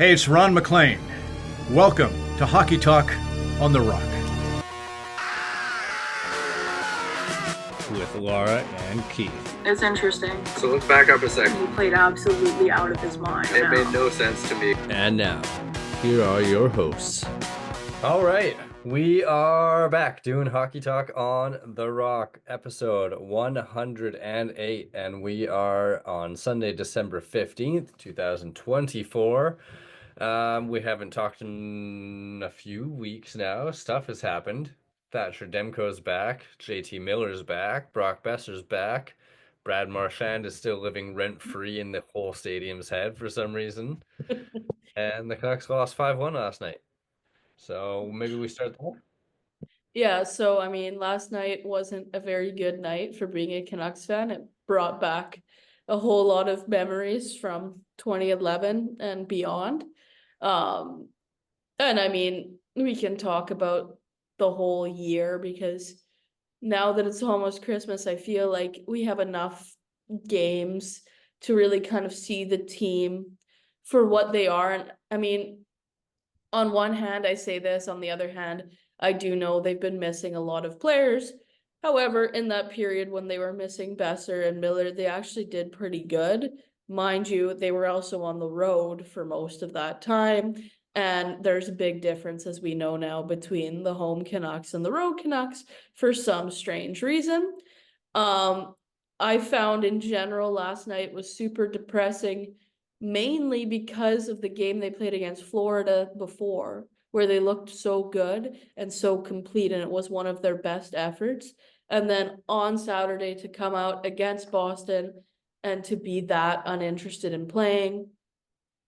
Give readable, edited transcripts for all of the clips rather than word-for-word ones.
Hey, it's Ron McLean. Welcome to Hockey Talk on the Rock. With Laura and Keith. It's interesting. So let's back up a second. He played absolutely out of his mind. It made no sense to me. And now, here are your hosts. All right, we are back doing Hockey Talk on the Rock, episode 108, and we are on Sunday, December 15th, 2024. We haven't talked in a few weeks now. Stuff has happened. Thatcher Demko's back, JT Miller's back, Brock Besser's back. Brad Marchand is still living rent-free in the whole stadium's head for some reason. And the Canucks lost 5-1 last night. So maybe we start there. Yeah, so I mean, last night wasn't a very good night for being a Canucks fan. It brought back a whole lot of memories from 2011 and beyond. And I mean, we can talk about the whole year because now that it's almost Christmas, I feel like we have enough games to really kind of see the team for what they are. And I mean, on one hand, I say this, on the other hand, I do know they've been missing a lot of players. However, in that period when they were missing Besser and Miller, they actually did pretty good. Mind you, they were also on the road for most of that time. And there's a big difference, as we know now, between the home Canucks and the road Canucks for some strange reason. I found in general last night was super depressing, mainly because of the game they played against Florida before, where they looked so good and so complete, and it was one of their best efforts. And then on Saturday to come out against Boston and to be that uninterested in playing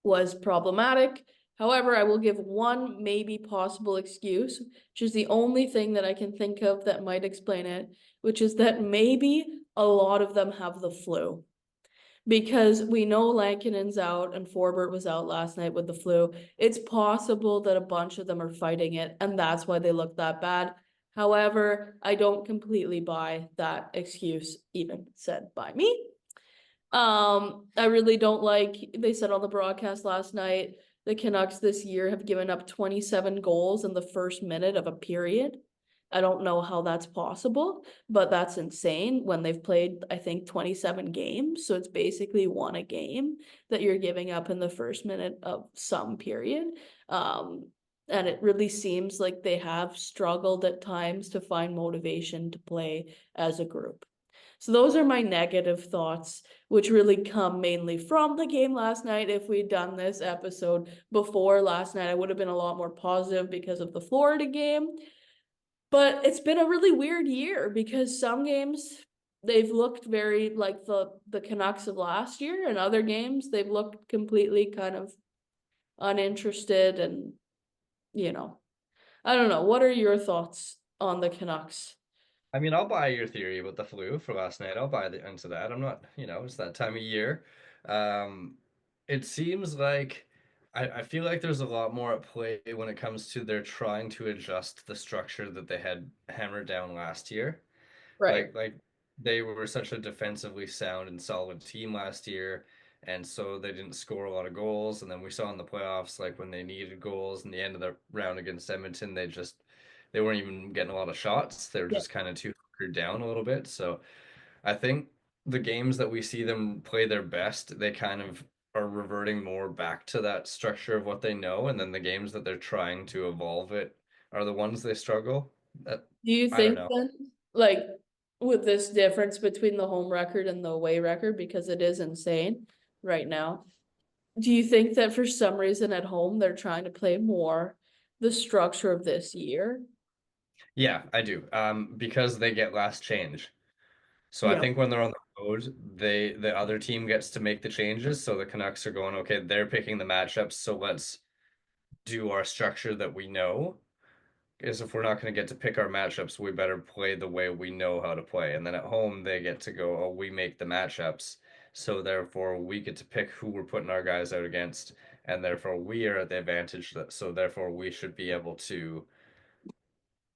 was problematic. However, I will give one maybe possible excuse, which is the only thing that I can think of that might explain it, which is that maybe a lot of them have the flu. Because we know Lankinen's out and Forbert was out last night with the flu. It's possible that a bunch of them are fighting it, and that's why they look that bad. However, I don't completely buy that excuse, even said by me. I really don't like, they said on the broadcast last night, the Canucks this year have given up 27 goals in the first minute of a period. I don't know how that's possible, but that's insane when they've played, I think, 27 games. So it's basically one a game that you're giving up in the first minute of some period. And it really seems like they have struggled at times to find motivation to play as a group. So those are my negative thoughts, which really come mainly from the game last night. If we'd done this episode before last night, I would have been a lot more positive because of the Florida game. But it's been a really weird year because some games they've looked very like the Canucks of last year, and other games they've looked completely kind of uninterested, and I don't know. What are your thoughts on the Canucks? I mean, I'll buy your theory about the flu for last night. I'll buy into that. I'm not, it's that time of year. It seems like I feel like there's a lot more at play when it comes to they're trying to adjust the structure that they had hammered down last year. Right. Like they were such a defensively sound and solid team last year, and so they didn't score a lot of goals. And then we saw in the playoffs, like when they needed goals in the end of the round against Edmonton, they weren't even getting a lot of shots. They were Yeah. just kind of too hunkered down a little bit. So I think the games that we see them play their best, they kind of are reverting more back to that structure of what they know, and then the games that they're trying to evolve it are the ones they struggle. That Do you I don't think know. then, like, with this difference between the home record and the away record, because it is insane right now, do you think that for some reason at home they're trying to play more the structure of this year? Yeah, I do. Because they get last change. So I Yeah. think when they're on the road, the other team gets to make the changes. So the Canucks are going, okay, they're picking the matchups, so let's do our structure that we know. Because if we're not going to get to pick our matchups, we better play the way we know how to play. And then at home, they get to go, oh, we make the matchups. So therefore, we get to pick who we're putting our guys out against. And therefore, we are at the advantage. So therefore, we should be able to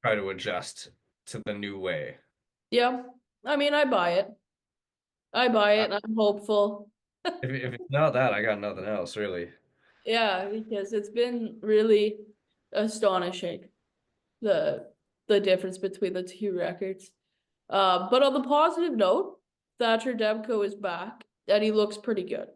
try to adjust to the new way. Yeah. I mean, I buy it. I buy Uh, it. I'm hopeful. if it's not that, I got nothing else, really. Yeah, because it's been really astonishing the difference between the two records. But on the positive note, Thatcher Demko is back and he looks pretty good.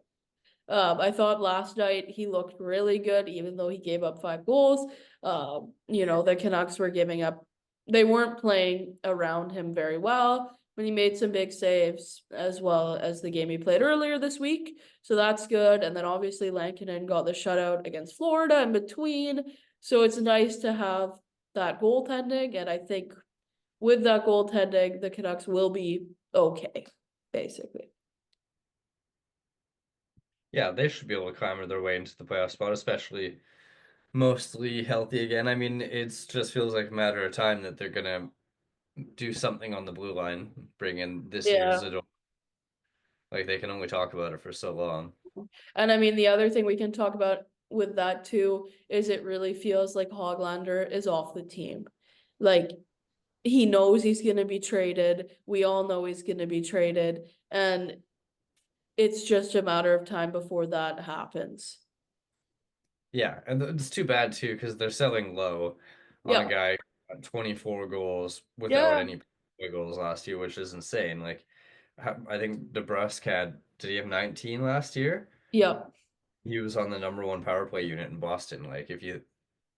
I thought last night he looked really good, even though he gave up 5 goals. The Canucks were giving up, they weren't playing around him very well when he made some big saves, as well as the game he played earlier this week. So that's good. And then obviously Lankinen got the shutout against Florida in between. So it's nice to have that goaltending. And I think with that goaltending, the Canucks will be okay, basically. Yeah, they should be able to climb their way into the playoff spot, especially mostly healthy again. I mean, it's just feels like a matter of time that they're gonna do something on the blue line, bring in this year's Yeah. Zador. Like they can only talk about it for so long. And I mean, the other thing we can talk about with that too is it really feels like Hoglander is off the team. Like he knows he's going to be traded. We all know he's going to be traded. And it's just a matter of time before that happens. Yeah, and it's too bad too because they're selling low on a Yeah. guy who got 24 goals without Yeah. any goals last year, which is insane. Like, I think DeBrusque did he have 19 last year? Yeah. He was on the number one power play unit in Boston. Like, if you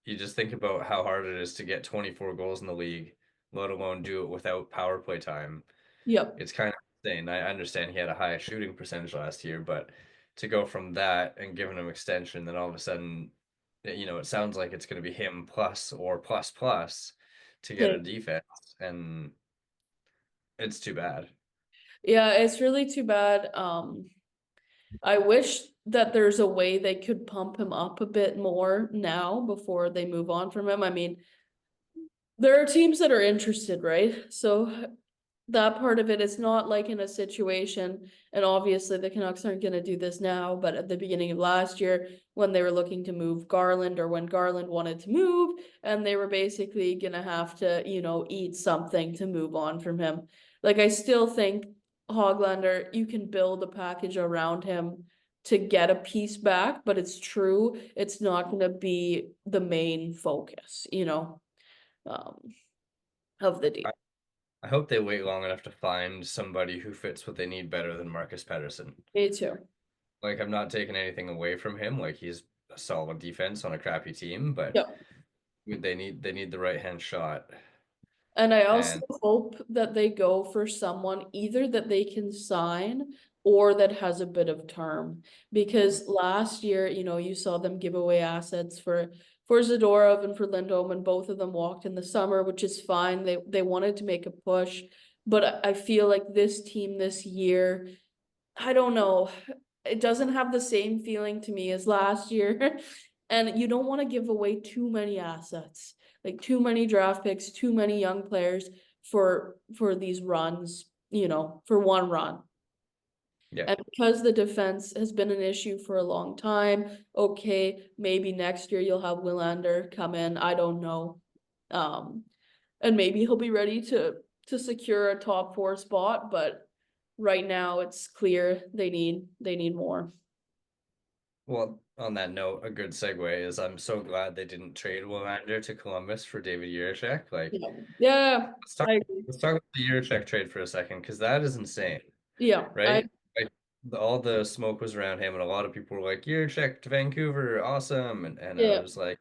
just think about how hard it is to get 24 goals in the league, let alone do it without power play time, Yeah. it's kind of insane. I understand he had a high shooting percentage last year, but to go from that and giving him extension, then all of a sudden, it sounds like it's going to be him plus or plus plus to get a defense, and it's too bad. Yeah, it's really too bad. I wish that there's a way they could pump him up a bit more now before they move on from him. I mean, there are teams that are interested, right? So that part of it is not like in a situation, and obviously the Canucks aren't going to do this now, but at the beginning of last year, when they were looking to move Garland, or when Garland wanted to move, and they were basically going to have to, eat something to move on from him. Like, I still think Hoglander, you can build a package around him to get a piece back, but it's true, it's not going to be the main focus, um, of the deal. I hope they wait long enough to find somebody who fits what they need better than Marcus Pettersson. Me too. Like, I'm not taking anything away from him. Like, he's a solid defense on a crappy team, but Yeah. they need the right hand shot. And I also And hope that they go for someone either that they can sign or that has a bit of term. Because last year, you saw them give away assets for Zadorov and for Lindholm, and both of them walked in the summer, which is fine. They wanted to make a push. But I feel like this team this year, I don't know, it doesn't have the same feeling to me as last year. And you don't want to give away too many assets, like too many draft picks, too many young players for these runs, for one run. yeah, And because the defense has been an issue for a long time, okay, maybe next year you'll have Willander come in. I don't know. And maybe he'll be ready to secure a top 4 spot, but right now it's clear they need more. well, on that note, a good segue is I'm so glad they didn't trade Willander to Columbus for David Jiricek. Like, Yeah. Yeah, let's talk I agree. let's talk about the Jiricek trade for a second because that is insane, Yeah, right? Like all the smoke was around him, and a lot of people were like, "Jiricek to Vancouver, awesome!" And I yeah, was like,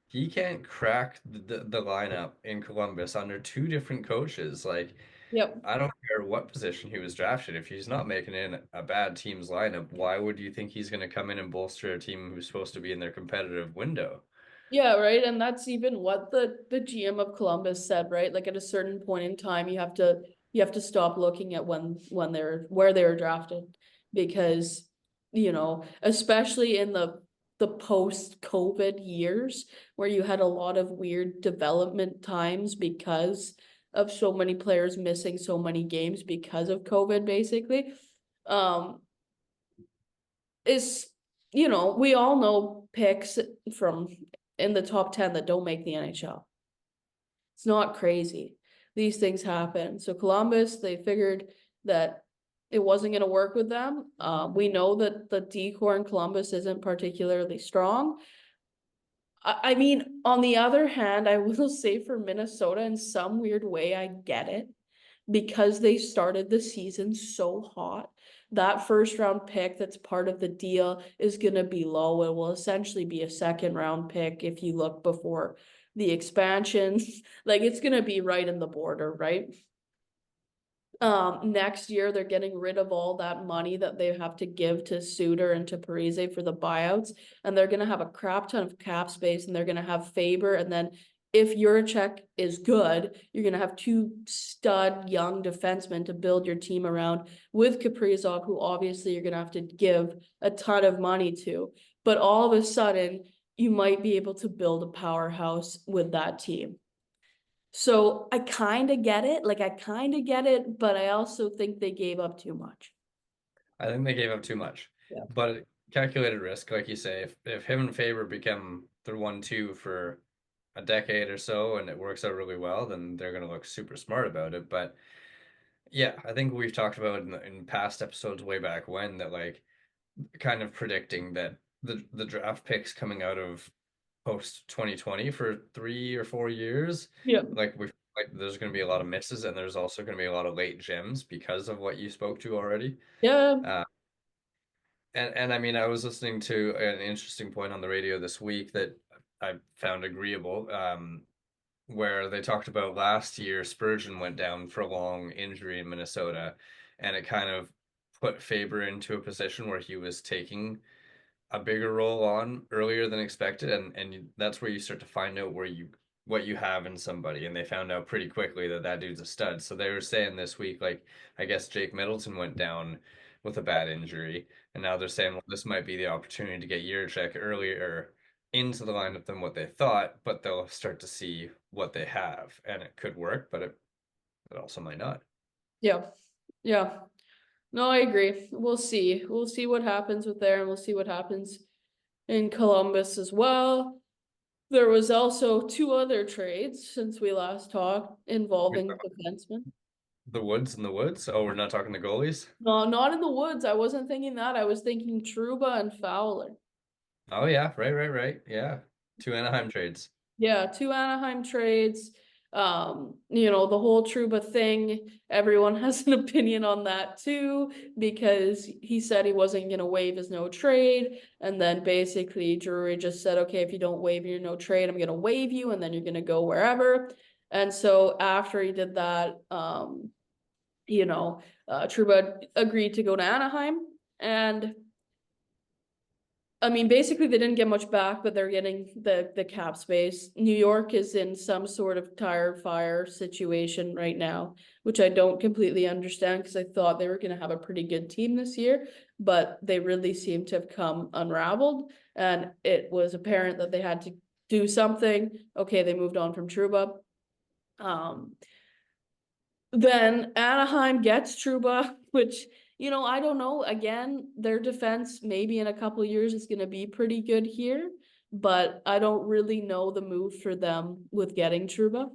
he can't crack the lineup in Columbus under two different coaches. Like, yep. I don't care what position he was drafted. If he's not making in a bad team's lineup, why would you think he's going to come in and bolster a team who's supposed to be in their competitive window? Yeah, right. And that's even what the GM of Columbus said, right? Like at a certain point in time, you have to stop looking at when they're where they were drafted, because especially in the post-COVID years where you had a lot of weird development times because of so many players missing so many games because of COVID, basically. Um, is we all know picks from in the top 10 that don't make the NHL. It's not crazy. These things happen. So Columbus, they figured that it wasn't going to work with them. We know that the decor in Columbus isn't particularly strong. I mean, on the other hand, I will say for Minnesota, in some weird way, I get it because they started the season so hot. That first round pick that's part of the deal is going to be low. It will essentially be a second round pick if you look before the expansion. Like it's going to be right in the border, right? Next year they're getting rid of all that money that they have to give to Suter and to Parise for the buyouts, and they're gonna have a crap ton of cap space, and they're gonna have Faber, and then if Juracek is good, you're gonna have two stud young defensemen to build your team around with Kaprizov, who obviously you're gonna have to give a ton of money to. But all of a sudden, you might be able to build a powerhouse with that team. So I kind of get it. Like I kind of get it, but I also think they gave up too much. I think they gave up too much. Yeah. But calculated risk, like you say, if him and Faber become the 1-2 for a decade or so and it works out really well, then they're going to look super smart about it. But yeah, I think we've talked about in past episodes way back when that like kind of predicting that the draft picks coming out of post 2020 for 3 or 4 years, Yeah. like there's going to be a lot of misses and there's also going to be a lot of late gems because of what you spoke to already. Yeah. Uh, and I mean, I was listening to an interesting point on the radio this week that I found agreeable, where they talked about last year Spurgeon went down for a long injury in Minnesota, and it kind of put Faber into a position where he was taking a bigger role on earlier than expected, and that's where you start to find out where you what you have in somebody, and they found out pretty quickly that that dude's a stud. So they were saying this week, like I guess Jake Middleton went down with a bad injury, and now they're saying, well, this might be the opportunity to get Jiricek earlier into the lineup than what they thought, but they'll start to see what they have, and it could work, but it also might not. Yeah. Yeah. No, I agree. We'll see. We'll see what happens with there, and we'll see what happens in Columbus as well. There was also two other trades since we last talked involving defensemen. The Woods and the Woods. Oh, we're not talking the goalies. No, not in the Woods. I wasn't thinking that. I was thinking Truba and Fowler. Oh yeah, right. Yeah, two Anaheim trades. Yeah, two Anaheim trades. The whole Truba thing, everyone has an opinion on that too, because he said he wasn't gonna waive his no trade, and then basically Drury just said, okay, if you don't waive your no trade, I'm gonna waive you, and then you're gonna go wherever. And so after he did that, Truba agreed to go to Anaheim, and I mean, basically they didn't get much back, but they're getting the cap space. New York is in some sort of tire fire situation right now, which I don't completely understand because I thought they were going to have a pretty good team this year, but they really seem to have come unraveled, and it was apparent that they had to do something. Okay, they moved on from Trouba. Then Anaheim gets Trouba, which I don't know. Again, their defense maybe in a couple of years is going to be pretty good here, but I don't really know the move for them with getting Trouba.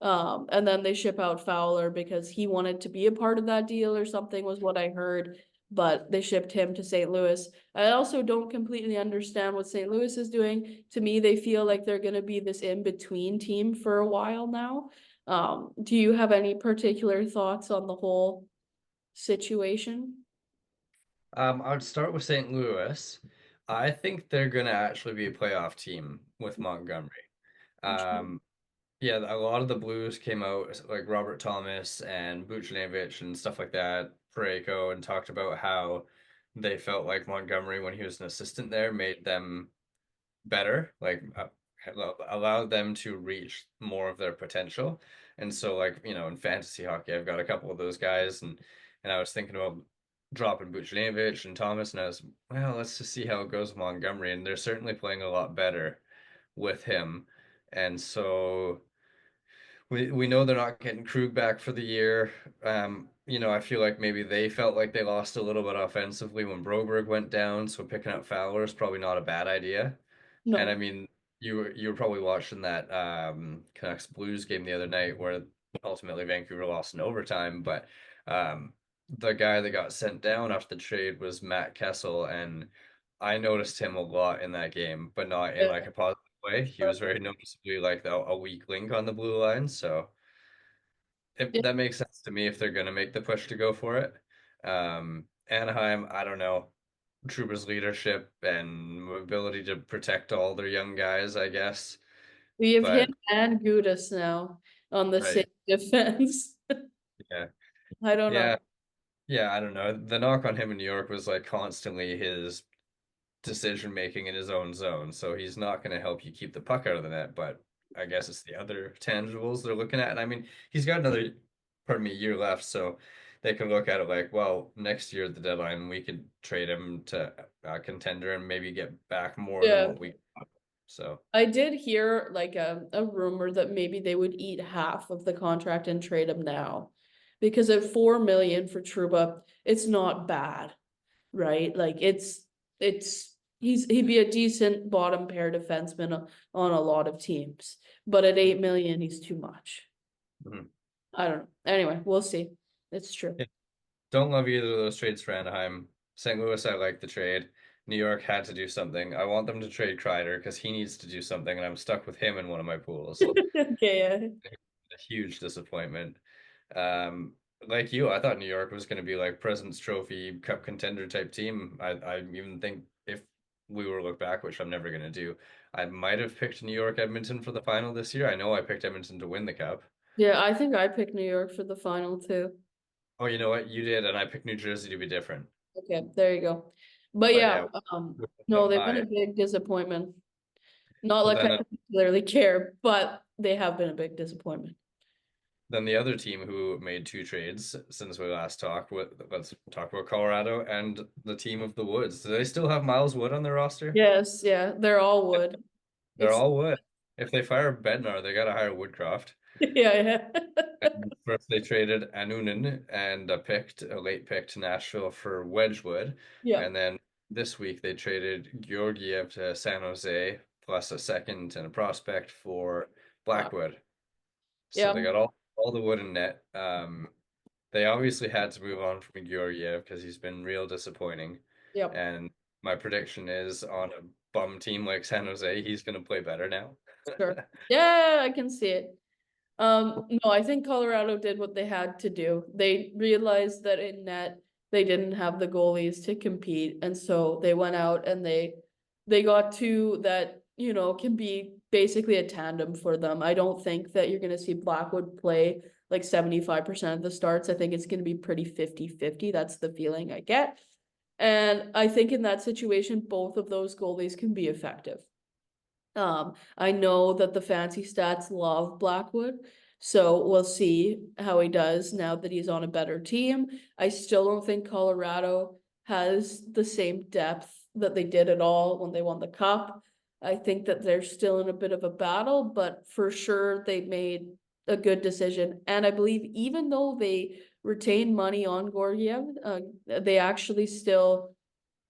And then they ship out Fowler because he wanted to be a part of that deal or something was what I heard, but they shipped him to St. Louis. I also don't completely understand what St. Louis is doing. To me, they feel like they're going to be this in-between team for a while now. Do you have any particular thoughts on the whole situation? I would start with St. Louis. I think they're gonna actually be a playoff team with Montgomery. Um, yeah, a lot of the Blues came out like Robert Thomas and Buchnevich and stuff like that, Parayko, and talked about how they felt like Montgomery when he was an assistant there made them better, like allowed them to reach more of their potential. And so, like, in fantasy hockey, I've got a couple of those guys, and I was thinking about dropping Buchnevich and Thomas, and I was, well, let's just see how it goes with Montgomery, and they're certainly playing a lot better with him. And so we know they're not getting Krug back for the year. I feel like maybe they felt like they lost a little bit offensively when Broberg went down, so picking up Fowler is probably not a bad idea. And I No. mean, you were probably watching that Canucks Blues game the other night where ultimately Vancouver lost in overtime, but the guy that got sent down after the trade was Matt Kessel, and I noticed him a lot in that game, but not in Yeah. like a positive way. He was very noticeably like a weak link on the blue line, so Yeah. that makes sense to me if they're gonna make the push to go for it. Anaheim, I don't know. Trouba's leadership and ability to protect all their young guys, I guess. We have him But and Gudis now on the same right, defense. yeah, I don't know. yeah, yeah. I don't know. The knock on him in New York was like constantly his decision making in his own zone. So he's not going to help you keep the puck out of the net. But I guess it's the other tangibles they're looking at. And I mean, he's got another, pardon me, year left. So they can look at it like, well, next year at the deadline, we could trade him to a contender and maybe get back more than Yeah. what we got. So, I did hear like a rumor that maybe they would eat half of the contract and trade him now. Because at 4 million for Trouba, it's not bad, right? Like he'd be a decent bottom pair defenseman on a lot of teams. But at 8 million, he's too much. mhm. I don't know. Anyway, we'll see. It's true. Yeah. Don't love either of those trades for Anaheim. St. Louis, I like the trade. New York had to do something. I want them to trade Kreider because he needs to do something, and I'm stuck with him in one of my pools. Okay, A huge disappointment. Um, like you, I thought New York was going to be like President's Trophy Cup contender type team. I even think if we were to look back, which I'm never going to do, I might have picked New York Edmonton for the final this year. I know I picked Edmonton to win the cup. yeah, I think I picked New York for the final too. Oh, you know what? You did, and I picked New Jersey to be different. Okay, there you go. But But yeah, yeah, we're no, so they've been high. a big disappointment. Not So like I particularly care, but they have been a big disappointment. then the other team who made two trades since we last talked, let's talk about Colorado and the team of the Woods. Do they still have Miles Wood on their roster? Yes, yeah, they're all wood. They're It's all Wood. If they fire Bednar, they gotta hire Woodcroft. yeah, yeah. And first they traded Anunen and a late pick to Nashville for Wedgwood. Yeah. And then this week they traded Georgiev to San Jose plus a second and a prospect for Wow. Blackwood. So Yeah. they got all the wood in net. They obviously had to move on from Georgiev because he's been real disappointing. Yep. And my prediction is on a bum team like San Jose, he's going to play better now. Sure. Yeah, I can see it. No, I think Colorado did what they had to do. They realized that in net they didn't have the goalies to compete, and so they went out and they got two that, you know, can be basically a tandem for them. I don't think that you're gonna see Blackwood play like 75% of the starts. I think it's gonna be pretty 50-50. That's the feeling I get. And I think in that situation, both of those goalies can be effective. I know that the fancy stats love Blackwood, so we'll see how he does now that he's on a better team. I still don't think Colorado has the same depth that they did at all when they won the cup. I think that they're still in a bit of a battle, but for sure they made a good decision. And I believe even though they retained money on Gorgiev, they actually still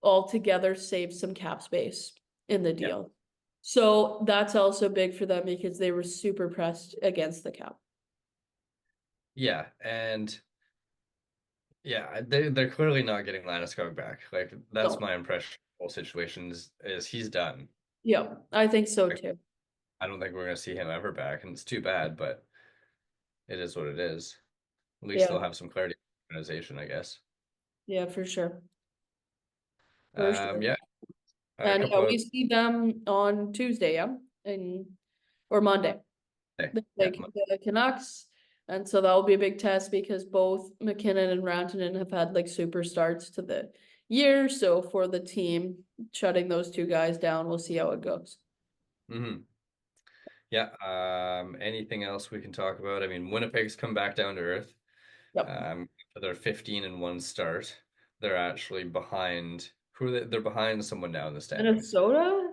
altogether saved some cap space in the Yeah. deal. So that's also big for them because they were super pressed against the cap. Yeah, and yeah, they're clearly not getting Landeskog back. Like that's No, my impression of the whole situation is he's done. yeah, I think so Like, too. I don't think we're gonna see him ever back, and it's too bad, but it is what it is. At least Yeah, they'll have some clarity in the organization, I guess. yeah, for sure. For sure. Yeah, a And yeah, couple we of see them on Tuesday, yeah, and or Monday. yeah, The Canucks. And so that will be a big test because both McKinnon and Rantanen have had like super starts to the year. So for the team, shutting those two guys down, we'll see how it goes. mm-hmm. Yeah. Anything else we can talk about? I mean, Winnipeg's come back down to earth. Yep. For their 15-1 start, they're actually behind. Who are they? They're behind someone now in the standings. Minnesota?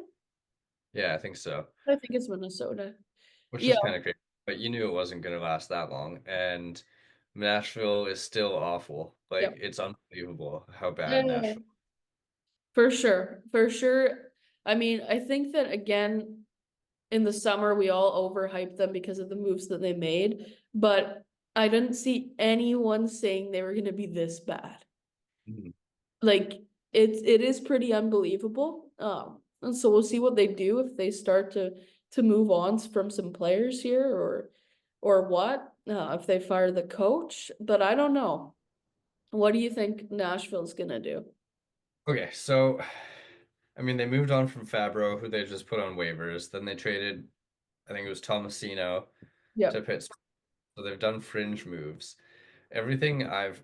Yeah, I think so. I think it's Minnesota. Which Yeah, is kind of crazy. But you knew it wasn't going to last that long, and Nashville is still awful. Like yep. it's unbelievable how bad Yeah, Nashville. for sure. For sure. I mean, I think that again, in the summer, we all overhyped them because of the moves that they made. But I didn't see anyone saying they were going to be this bad. Mhm. Like it is pretty unbelievable. And so we'll see what they do if they start to move on from some players here or what, if they fire the coach, but I don't know. What do you think Nashville's gonna do? Okay, so I mean, they moved on from Fabro, who they just put on waivers. Then they traded, I think it was Tomasino to Yep, Pittsburgh. So they've done fringe moves. Everything I've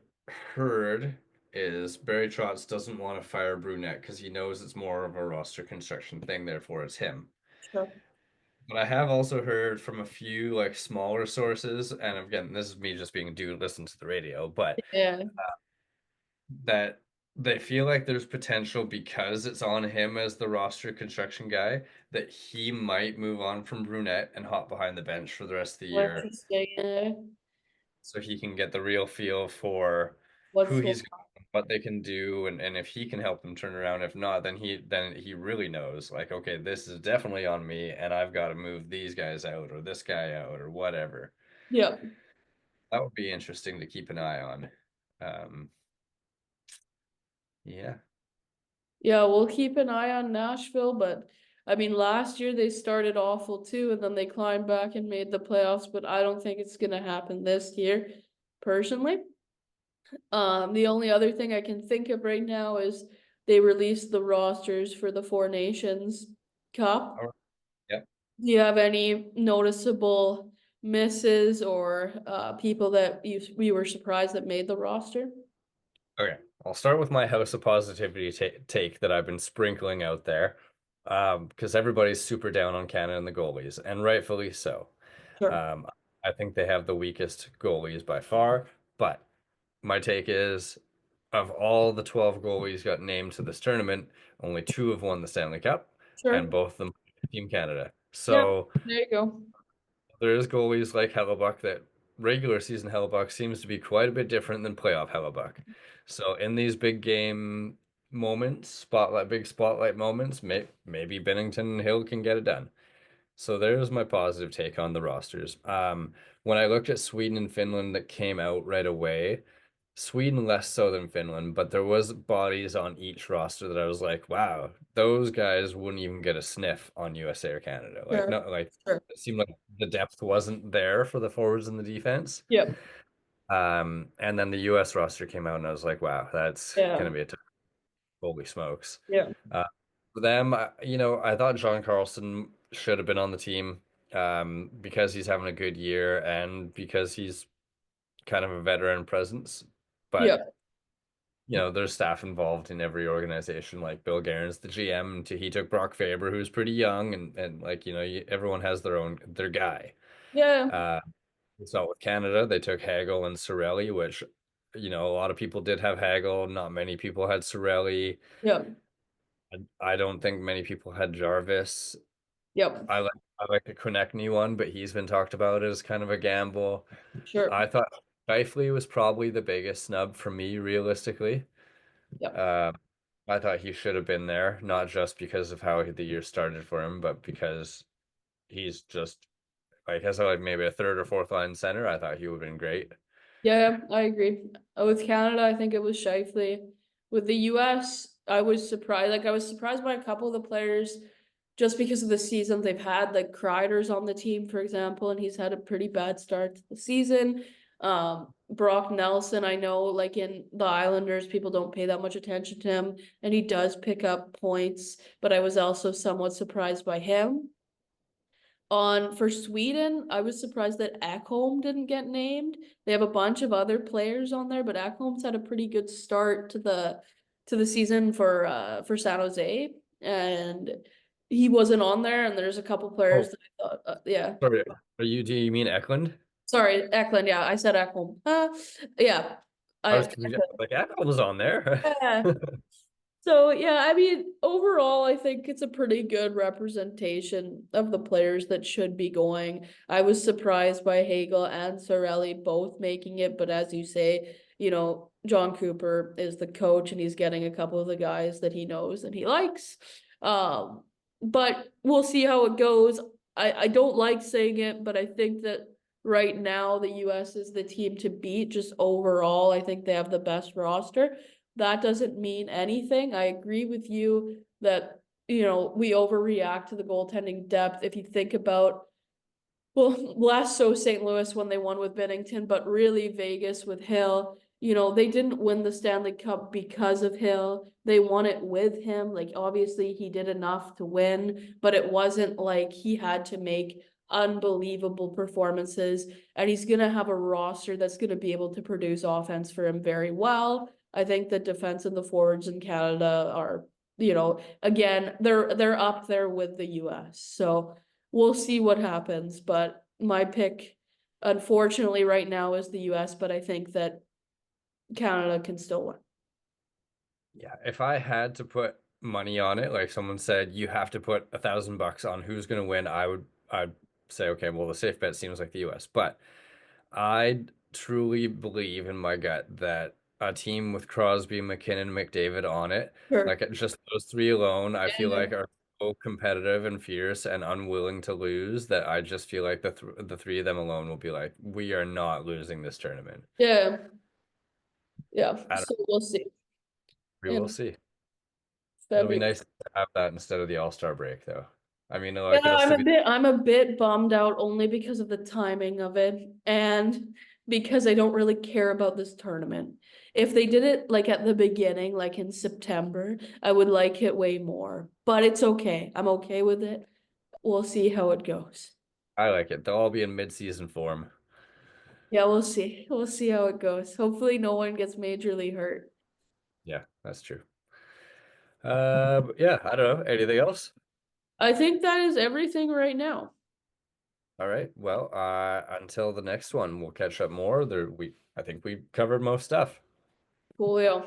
heard is Barry Trotz doesn't want to fire Brunette because he knows it's more of a roster construction thing, therefore it's him. sure. But I have also heard from a few like smaller sources, and again, this is me just being a dude listen to the radio, but Yeah, that they feel like there's potential because it's on him as the roster construction guy that he might move on from Brunette and hop behind the bench for the rest of the year interesting. so he can get the real feel for who What's going he's what they can do and if he can help them turn around. If not, then he really knows like, okay, this is definitely on me and I've got to move these guys out or this guy out or whatever. Yeah. That would be interesting to keep an eye on. Um, yeah. Yeah, we'll keep an eye on Nashville, but I mean, last year they started awful too, and then they climbed back and made the playoffs, but I don't think it's gonna happen this year, personally. The only other thing I can think of right now is they released the rosters for the Four Nations Cup. All right. Yep. Do you have any noticeable misses or people that we were surprised that made the roster? Okay, I'll start with my house of positivity take that I've been sprinkling out there, because everybody's super down on Canada and the goalies, and rightfully so. Sure. Um, I think they have the weakest goalies by far, but my take is of all the 12 goalies got named to this tournament, only two have won the Stanley Cup, and Sure. both of them Team Canada. Yeah, So there you go. there is goalies like Hellebuck that regular season Hellebuck seems to be quite a bit different than playoff Hellebuck. So in these big game moments, big spotlight moments, maybe Bennington and Hill can get it done. So there's my positive take on the rosters. When I looked at Sweden and Finland that came out right away, Sweden less so than Finland, but there was bodies on each roster that I was like, wow, those guys wouldn't even get a sniff on USA or Canada. Like, Sure. not like Sure. it seemed like the depth wasn't there for the forwards and the defense. Yep. And then the US roster came out and I was like, wow, that's Yeah. gonna be a tough, holy smokes. Yeah. For them, I thought John Carlson should have been on the team, because he's having a good year and because he's kind of a veteran presence. But Yep. there's staff involved in every organization. Like Bill Guerin's the GM, and he took Brock Faber, who's pretty young, and like everyone has their guy. Yeah. Uh, so with Canada, they took Hagel and Sorelli, which a lot of people did have Hagel. Not many people had Sorelli. Yep. I don't think many people had Jarvis. Yep. I like the Konechny one, but he's been talked about as kind of a gamble. Sure. I thought Scheifele was probably the biggest snub for me, realistically. Yep. Uh, I thought he should have been there, not just because of how the year started for him, but because he's just like as like maybe a third or fourth line center. I thought he would have been great. Yeah, I agree. With Canada, I think it was Scheifele. With the US, I was surprised. Like I was surprised by a couple of the players just because of the season they've had. Like Kreider's on the team, for example, and he's had a pretty bad start to the season. Brock Nelson, I know, like in the Islanders, people don't pay that much attention to him, and he does pick up points, but I was also somewhat surprised by him. For Sweden, I was surprised that Ekholm didn't get named. They have a bunch of other players on there, but Ekholm's had a pretty good start to the season for San Jose, and he wasn't on there. And there's a couple players Oh, that I thought, yeah, sorry. Do you mean Eklund? sorry, Eklund. Yeah, I said Ekholm. Yeah, I was I confused. Like Eklund was on there. yeah. So yeah, I mean, overall, I think it's a pretty good representation of the players that should be going. I was surprised by Hagel and Sorelli both making it, but as you say, John Cooper is the coach and he's getting a couple of the guys that he knows and he likes. But we'll see how it goes. I don't like saying it, but I think that right now the US is the team to beat. Just overall, I think they have the best roster. That doesn't mean anything. I agree with you that, we overreact to the goaltending depth. If you think about, well, less so St. Louis when they won with Bennington, but really Vegas with Hill. They didn't win the Stanley Cup because of Hill. They won it with him. Like, obviously, he did enough to win, but it wasn't like he had to make unbelievable performances. And he's going to have a roster that's going to be able to produce offense for him very well. I think the defense and the forwards in Canada are, again, they're up there with the US. So we'll see what happens. But my pick, unfortunately, right now is the US, but I think that Canada can still win. Yeah, if I had to put money on it, like someone said, you have to put $1,000 on who's going to win, I'd say, okay, well, the safe bet seems like the US. But I truly believe in my gut that a team with Crosby, McKinnon, McDavid on it, Sure. like just those three alone, I feel Yeah. like are so competitive and fierce and unwilling to lose that I just feel like the three of them alone will be like, we are not losing this tournament. Yeah. Yeah. I don't So we'll see. We will In see. It'll be February. nice to have that instead of the All-Star break, though. I mean, Yeah, like it'll still be. I'm a bit bummed out only because of the timing of it and because I don't really care about this tournament. If they did it like at the beginning, like in September, I would like it way more. But it's okay. I'm okay with it. We'll see how it goes. I like it. They'll all be in mid-season form. Yeah, we'll see. We'll see how it goes. Hopefully no one gets majorly hurt. Yeah, that's true. But yeah, I don't know. Anything else? I think that is everything right now. All right. Well, until the next one, we'll catch up more. I think we covered most stuff. Coolio.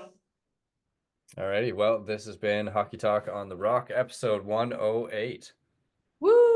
All righty. Well, this has been Hockey Talk on the Rock, episode 108. Woo!